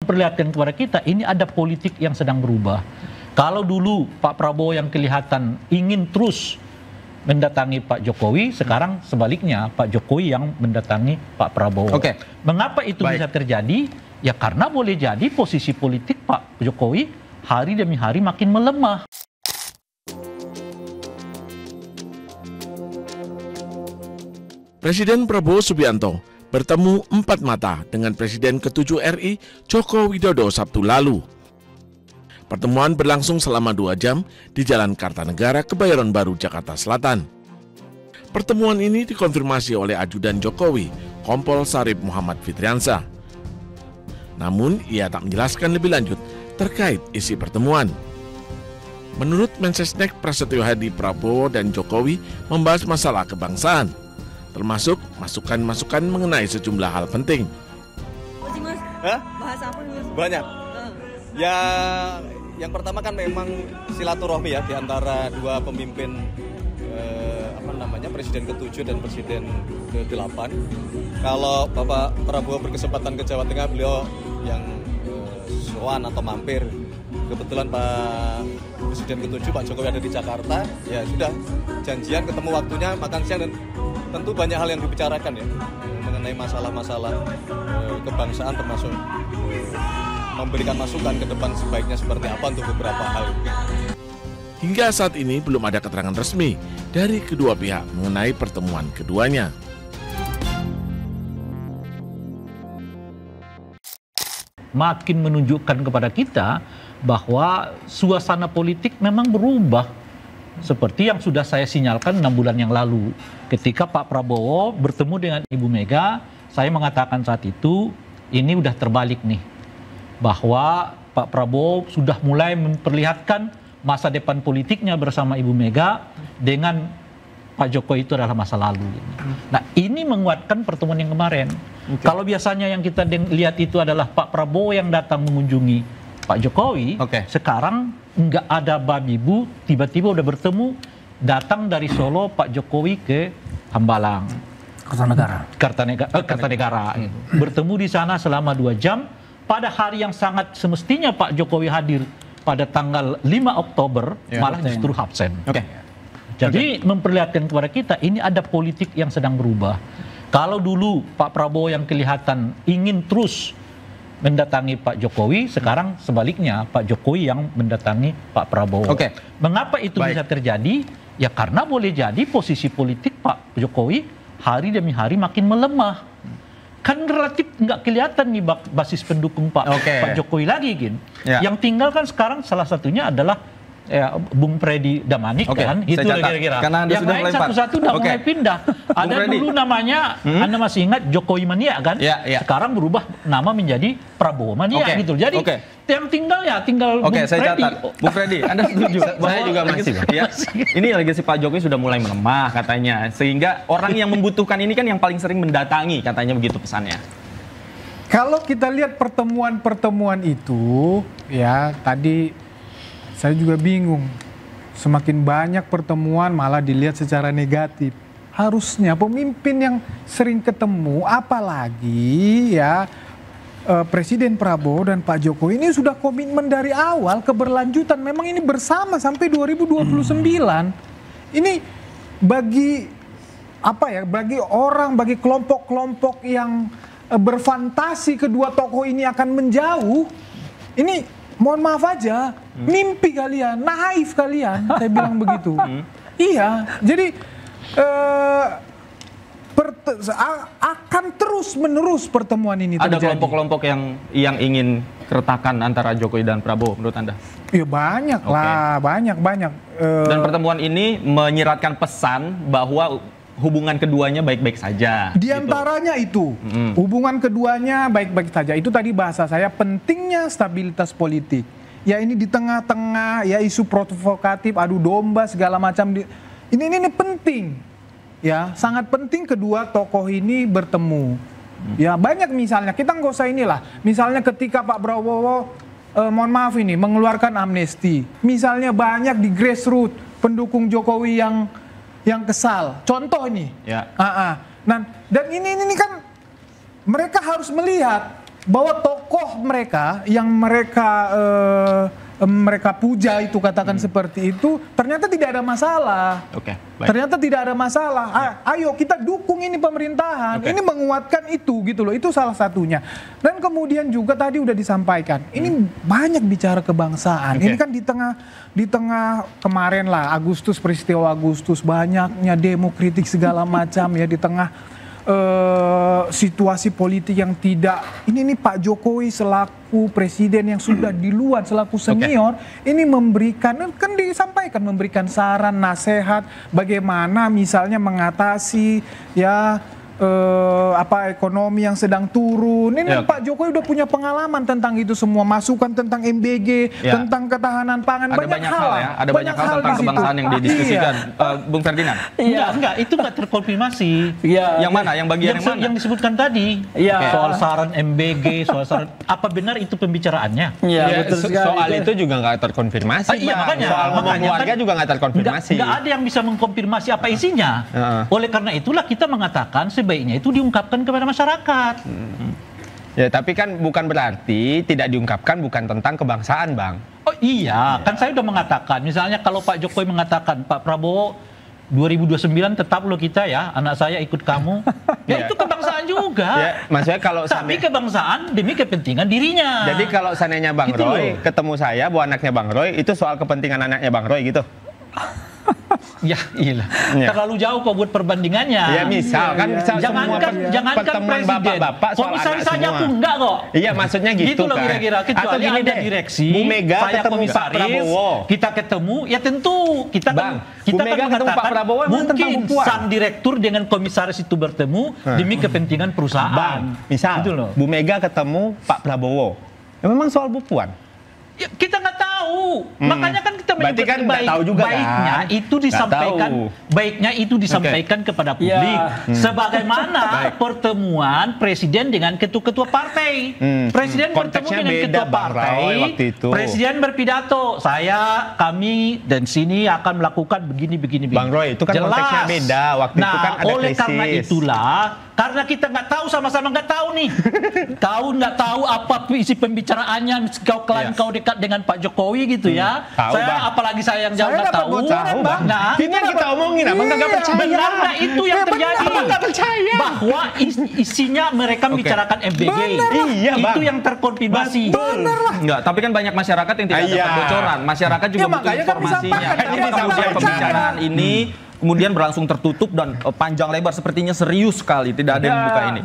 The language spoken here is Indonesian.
Perlihatkan kepada kita ini ada politik yang sedang berubah. Kalau dulu Pak Prabowo yang kelihatan ingin terus mendatangi Pak Jokowi, sekarang sebaliknya Pak Jokowi yang mendatangi Pak Prabowo. Oke. Mengapa itu bisa terjadi? Ya karena boleh jadi posisi politik Pak Jokowi hari demi hari makin melemah. Presiden Prabowo Subianto bertemu empat mata dengan Presiden ke-7 RI Joko Widodo Sabtu lalu. Pertemuan berlangsung selama 2 jam di Jalan Kartanegara, Kebayoran Baru, Jakarta Selatan. Pertemuan ini dikonfirmasi oleh ajudan Jokowi, Kompol Sarip Muhammad Fitriansyah. Namun, ia tak menjelaskan lebih lanjut terkait isi pertemuan. Menurut Mensesnek Prasetyo Hadi, Prabowo dan Jokowi membahas masalah kebangsaan, termasuk masukan-masukan mengenai sejumlah hal penting. Bahas apa nih, Mas? Banyak. Ya, yang pertama kan memang silaturahmi ya di antara dua pemimpin Presiden ke-7 dan Presiden ke-8. Kalau Bapak Prabowo berkesempatan ke Jawa Tengah, beliau yang sowan atau mampir. Kebetulan Pak Presiden ke-7 Pak Jokowi ada di Jakarta, ya sudah janjian ketemu waktunya makan siang, dan tentu banyak hal yang dibicarakan ya mengenai masalah-masalah kebangsaan, termasuk memberikan masukan ke depan sebaiknya seperti apa untuk beberapa hal. Hingga saat ini belum ada keterangan resmi dari kedua pihak mengenai pertemuan keduanya. Makin menunjukkan kepada kita bahwa suasana politik memang berubah. Seperti yang sudah saya sinyalkan 6 bulan yang lalu. Ketika Pak Prabowo bertemu dengan Ibu Mega, saya mengatakan saat itu, ini udah terbalik nih. Bahwa Pak Prabowo sudah mulai memperlihatkan masa depan politiknya bersama Ibu Mega dengan Pak Jokowi itu adalah masa lalu. Nah, ini menguatkan pertemuan yang kemarin. Kalau biasanya yang kita lihat itu adalah Pak Prabowo yang datang mengunjungi Pak Jokowi, sekarang nggak ada babi bu, tiba-tiba udah bertemu, datang dari Solo Pak Jokowi ke Hambalang, Kartanegara. Bertemu di sana selama 2 jam, pada hari yang sangat semestinya Pak Jokowi hadir pada tanggal 5 Oktober, malah justru absen. Jadi memperlihatkan kepada kita ini ada politik yang sedang berubah. Kalau dulu Pak Prabowo yang kelihatan ingin terus mendatangi Pak Jokowi, sekarang sebaliknya Pak Jokowi yang mendatangi Pak Prabowo. Mengapa itu bisa terjadi? Ya karena boleh jadi posisi politik Pak Jokowi hari demi hari makin melemah. Kan relatif nggak kelihatan nih basis pendukung Pak Jokowi lagi, Gin. Yang tinggal kan sekarang salah satunya adalah Bung Freddy Damanik kan, itu kira-kira. Yang lain satu-satu udah mulai pindah. Ada dulu namanya, Anda masih ingat Jokowi Mania kan? Sekarang berubah nama menjadi Prabowo Mania gitu. Jadi yang tinggal Bung Freddy. Saya catat. Bung Freddy, Anda setuju? Saya juga masih. Ini legasi Pak Jokowi sudah mulai melemah katanya, sehingga orang yang membutuhkan ini kan yang paling sering mendatangi, katanya begitu pesannya. Kalau kita lihat pertemuan-pertemuan itu, ya tadi saya juga bingung. Semakin banyak pertemuan malah dilihat secara negatif. Harusnya pemimpin yang sering ketemu, apalagi ya Presiden Prabowo dan Pak Jokowi ini sudah komitmen dari awal keberlanjutan. Memang ini bersama sampai 2029. Ini bagi bagi orang, bagi kelompok-kelompok yang berfantasi kedua tokoh ini akan menjauh. Ini mohon maaf aja, mimpi kalian, naif kalian, saya bilang begitu. Iya, jadi akan terus-menerus pertemuan ini terjadi. Ada kelompok-kelompok yang ingin keretakan antara Jokowi dan Prabowo menurut Anda? Ya banyak lah, banyak. Dan pertemuan ini menyiratkan pesan bahwa hubungan keduanya baik-baik saja. Di antaranya itu, hubungan keduanya baik-baik saja. Itu tadi bahasa saya, pentingnya stabilitas politik. Ya ini di tengah-tengah, ya isu provokatif, adu domba segala macam. Ini penting. Ya, sangat penting kedua tokoh ini bertemu. Ya banyak misalnya, kita nggak usah inilah. Misalnya ketika Pak Prabowo, mohon maaf ini, mengeluarkan amnesti. Misalnya banyak di grassroots pendukung Jokowi yang kesal. Contoh ini. Dan ini kan mereka harus melihat bahwa tokoh mereka yang mereka puja itu, katakan seperti itu, ternyata tidak ada masalah. Ternyata tidak ada masalah. Ayo kita dukung ini pemerintahan. Ini menguatkan itu gitu loh. Itu salah satunya. Dan kemudian juga tadi udah disampaikan. Ini banyak bicara kebangsaan. Ini kan di tengah kemarin lah Agustus, peristiwa Agustus, banyaknya demo kritik segala macam ya di tengah situasi politik yang tidak, ini nih Pak Jokowi selaku presiden yang sudah duluan selaku senior ini memberikan, kan disampaikan, memberikan saran, nasihat bagaimana misalnya mengatasi ya ekonomi yang sedang turun. Ini Pak Jokowi udah punya pengalaman tentang itu semua, masukan tentang MBG, tentang ketahanan pangan, ada banyak hal ya, ada banyak hal tentang kebangsaan yang didiskusikan. Bung Ferdinand. Enggak, itu enggak terkonfirmasi. Yang mana? Yang bagian yang mana? Yang disebutkan tadi. Soal saran MBG, soal saran, apa benar itu pembicaraannya? Soal itu juga nggak terkonfirmasi. Makanya, soal ngomong keluarga juga nggak terkonfirmasi. Nggak ada yang bisa mengkonfirmasi apa isinya. Oleh karena itulah kita mengatakan sebaiknya itu diungkapkan kepada masyarakat. Ya, tapi kan bukan berarti tidak diungkapkan bukan tentang kebangsaan, Bang. Oh iya, kan saya udah mengatakan, misalnya kalau Pak Jokowi mengatakan, Pak Prabowo 2029 tetap lo kita ya, anak saya ikut kamu, ya itu kebangsaan juga. Ya, maksudnya kalau tapi kebangsaan demi kepentingan dirinya. Jadi kalau seandainya Bang gitu Roy ketemu saya, bu anaknya Bang Roy, itu soal kepentingan anaknya Bang Roy gitu. Ya iyalah, terlalu jauh kok buat perbandingannya. Ya misal kan jangankan presiden, komisaris saja aku enggak kok. Iya maksudnya gitu loh kan. Kira-kira, kecuali gini ada direksi, Bu Mega saya ketemu komisaris, Pak Prabowo. Kita ketemu, ya tentu kita Bang, kita Bu Mega kan ketemu Pak Prabowo mungkin sang direktur dengan komisaris itu bertemu demi kepentingan perusahaan. Bang, misal gitu loh. Bu Mega ketemu Pak Prabowo, ya memang soal Bu Puan. Ya, kita nggak tahu, makanya kan kita menyebut kan tahu juga baiknya kan? itu disampaikan, baiknya itu disampaikan kepada publik, sebagaimana pertemuan presiden dengan ketua-ketua partai. Presiden bertemu dengan ketua partai, presiden berpidato, kami dan sini akan melakukan begini. Bang Roy, itu kan konteksnya beda. Waktu itu kan ada oleh krisis. karena itulah, karena kita nggak tahu, sama-sama nggak tahu nih, kau nggak tahu apa isi pembicaraannya, kau dekat dengan Pak Jokowi gitu ya. Tahu, Bang. Apalagi saya yang jauh nggak tahu. Bang. Nah, ini yang kita omongin, Abang nggak percaya. Benar nggak itu yang terjadi? Abang nggak percaya. Bahwa isinya mereka membicarakan MBG. Iya, itu yang terkonfirmasi. Enggak, tapi kan banyak masyarakat yang tidak dapat bocoran. Masyarakat juga butuh informasinya. Jadi kemudian pembicaraan ini kemudian berlangsung tertutup dan panjang lebar, sepertinya serius sekali, tidak ada yang membuka ini.